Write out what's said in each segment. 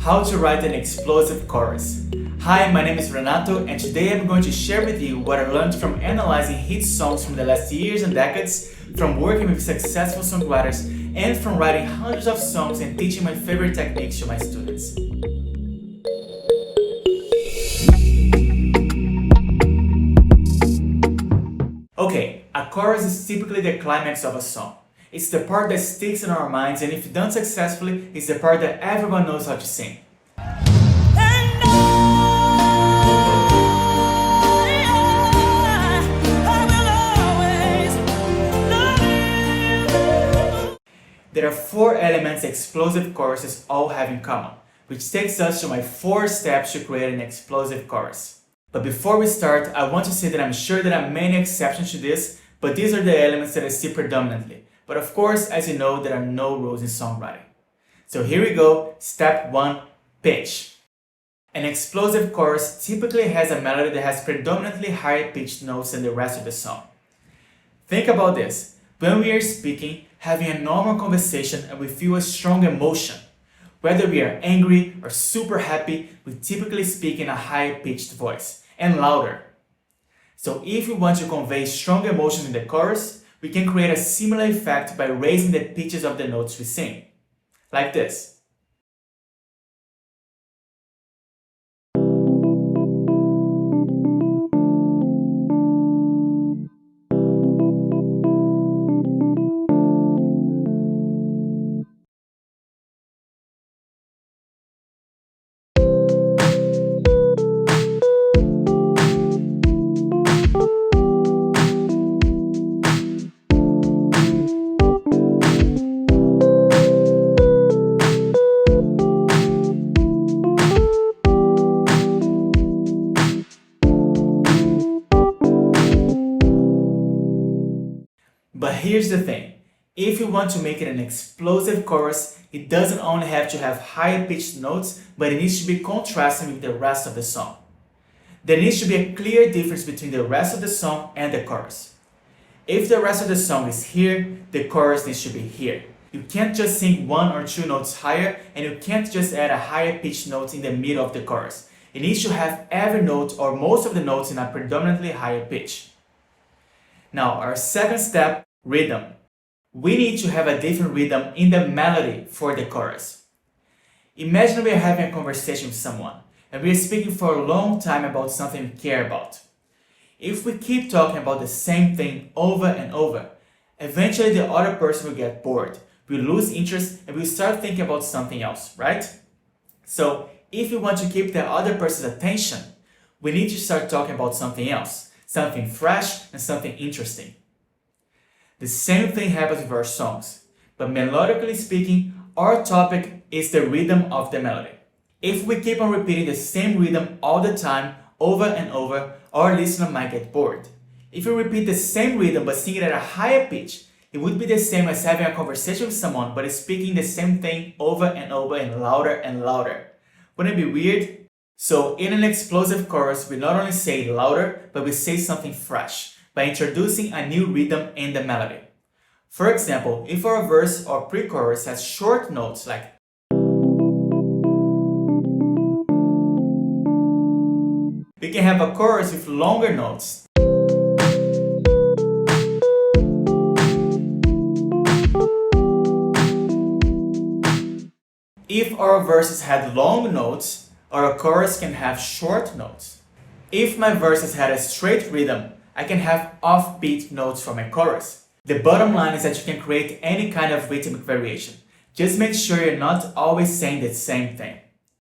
How to write an explosive chorus. Hi, my name is Renato, and today I'm going to share with you what I learned from analyzing hit songs from the last years and decades, from working with successful songwriters, and from writing hundreds of songs and teaching my favorite techniques to my students. Okay, a chorus is typically the climax of a song. It's the part that sticks in our minds, and if done successfully, it's the part that everyone knows how to sing. There are 4 elements explosive choruses all have in common, which takes us to my 4 steps to create an explosive chorus. But before we start, I want to say that I'm sure there are many exceptions to this, but these are the elements that I see predominantly. But of course, as you know, there are no rules in songwriting. So here we go. Step 1, pitch. An explosive chorus typically has a melody that has predominantly higher pitched notes than the rest of the song. Think about this. When we are speaking, having a normal conversation and we feel a strong emotion, whether we are angry or super happy, we typically speak in a higher pitched voice and louder. So if we want to convey strong emotions in the chorus, we can create a similar effect by raising the pitches of the notes we sing, like this. But here's the thing, if you want to make it an explosive chorus, it doesn't only have to have higher pitched notes, but it needs to be contrasting with the rest of the song. There needs to be a clear difference between the rest of the song and the chorus. If the rest of the song is here, the chorus needs to be here. You can't just sing 1 or 2 notes higher, and you can't just add a higher pitched note in the middle of the chorus. It needs to have every note or most of the notes in a predominantly higher pitch. Now, our second step, rhythm. We need to have a different rhythm in the melody for the chorus. Imagine we are having a conversation with someone, and we are speaking for a long time about something we care about. If we keep talking about the same thing over and over, eventually the other person will get bored, will lose interest, and will start thinking about something else, right? So, if we want to keep the other person's attention, we need to start talking about something else, something fresh and something interesting. The same thing happens with our songs, but melodically speaking, our topic is the rhythm of the melody. If we keep on repeating the same rhythm all the time, over and over, our listener might get bored. If you repeat the same rhythm but sing it at a higher pitch, it would be the same as having a conversation with someone but speaking the same thing over and over and louder. Wouldn't it be weird? So in an explosive chorus, we not only say it louder, but we say something fresh by introducing a new rhythm in the melody. For example, if our verse or pre-chorus has short notes like we can have a chorus with longer notes. If our verses had long notes, our chorus can have short notes. If my verses had a straight rhythm, I can have offbeat notes for my chorus. The bottom line is that you can create any kind of rhythmic variation. Just make sure you're not always saying the same thing.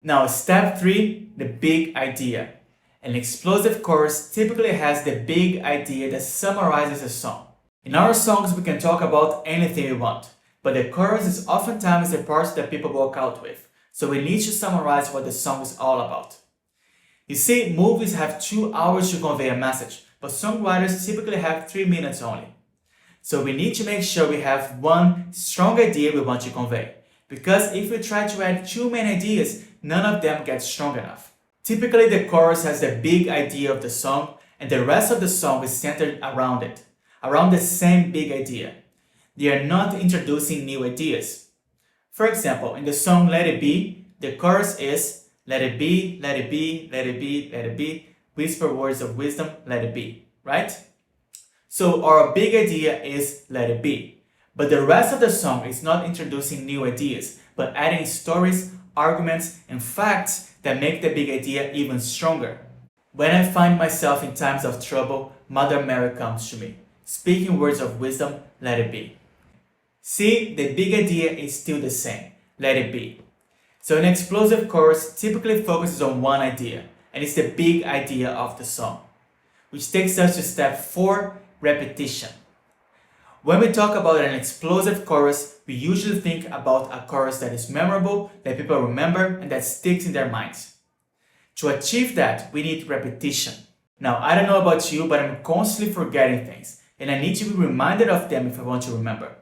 Now, step 3, the big idea. An explosive chorus typically has the big idea that summarizes a song. In our songs, we can talk about anything we want, but the chorus is oftentimes the part that people walk out with, so we need to summarize what the song is all about. You see, movies have 2 hours to convey a message, but songwriters typically have 3 minutes only. So we need to make sure we have one strong idea we want to convey, because if we try to add too many ideas, none of them get strong enough. Typically, the chorus has the big idea of the song, and the rest of the song is centered around it, around the same big idea. They are not introducing new ideas. For example, in the song Let It Be, The chorus is let it be, let it be, let it be, let it be, whisper words of wisdom, let it be, right? So our big idea is let it be. But the rest of the song is not introducing new ideas, but adding stories, arguments, and facts that make the big idea even stronger. When I find myself in times of trouble, Mother Mary comes to me, speaking words of wisdom, let it be. See, the big idea is still the same, let it be. So an explosive chorus typically focuses on one idea, and it's the big idea of the song. Which takes us to step 4, repetition. When we talk about an explosive chorus, we usually think about a chorus that is memorable, that people remember, and that sticks in their minds. To achieve that, we need repetition. Now, I don't know about you, but I'm constantly forgetting things, and I need to be reminded of them if I want to remember.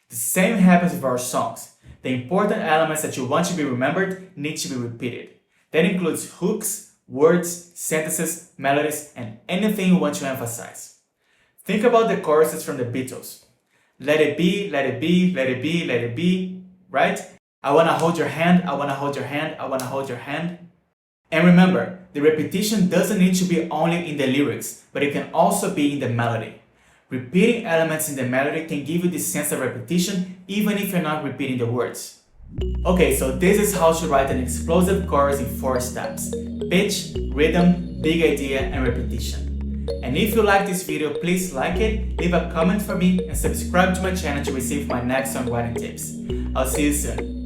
The same happens with our songs. The important elements that you want to be remembered need to be repeated. That includes hooks, words, sentences, melodies, and anything you want to emphasize. Think about the choruses from the Beatles. Let it be, let it be, let it be, let it be, right? I wanna hold your hand, I wanna hold your hand, I wanna hold your hand. And remember, the repetition doesn't need to be only in the lyrics, but it can also be in the melody. Repeating elements in the melody can give you this sense of repetition even if you're not repeating the words. Okay, so this is how to write an explosive chorus in 4 steps: pitch, rhythm, big idea, and repetition. And if you like this video, please like it, leave a comment for me, and subscribe to my channel to receive my next songwriting tips. I'll see you soon.